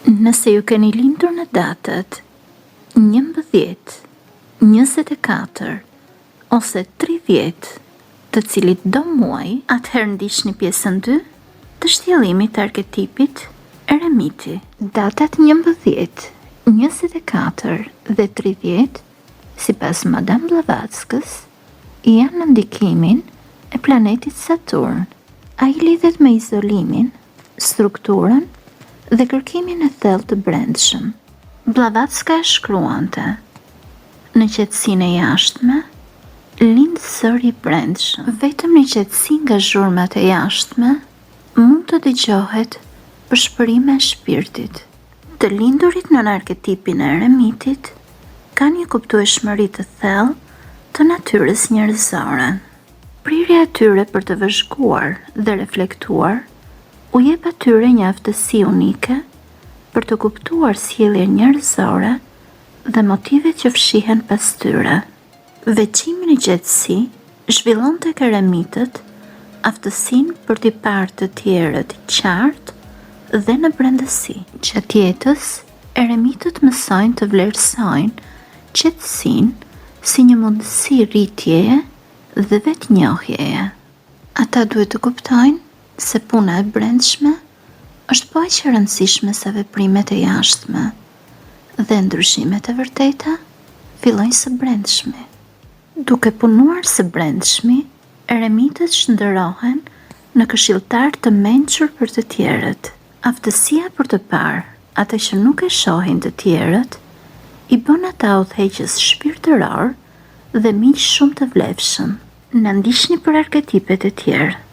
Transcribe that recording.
Nëse ju keni lindur në datët 11, 24 ose 30 të cilit do muaj, atëherë ndiqni pjesën 2 të shtjellimit të arketipit eremiti. Datat 11, 24 dhe 30, sipas Madame Blavatsky's, janë në ndikimin e planetit Saturn. Ai lidhet me izolimin, strukturën dhe kërkimin e thellë të brendshëm. Blavatsky e shkruante: në qetësinë e jashtme lind zëri i brendshëm. Vetëm në qetësi nga zhurmat e jashtme mund të dëgjohet përshpërime e shpirtit. Të lindurit në arketipin e eremitit kanë një kuptueshmëri të thellë të natyrës njerëzore. Prirja e tyre për të vëzhguar dhe reflektuar u jep atyre një aftësi unike për të kuptuar sjelljen njerëzore dhe motivet që fshihen pas tyre. Veçimi në qetësi zhvillon tek eremitët aftësinë për t'i parë të tjerët qartë dhe në brendësi. Gjatë jetës, eremitët mësojnë të vlerësojnë qetësinë si një mundësi rritjeje dhe vetnjohjeje. Ata duhet të kuptojnë se puna e brendshme është po aq e rëndësishme sa veprimet e jashtme dhe ndryshimet e vërteta fillojnë së brendshmi. Duke punuar së brendshmi, eremitët shndërrohen në këshilltar të mençur për të tjerët. Aftësia për të parë atë që nuk e shohin të tjerët i bën ata udhëheqës shpirtëror dhe miq shumë të vlefshëm. Na ndiqni për arketipet e tjerë.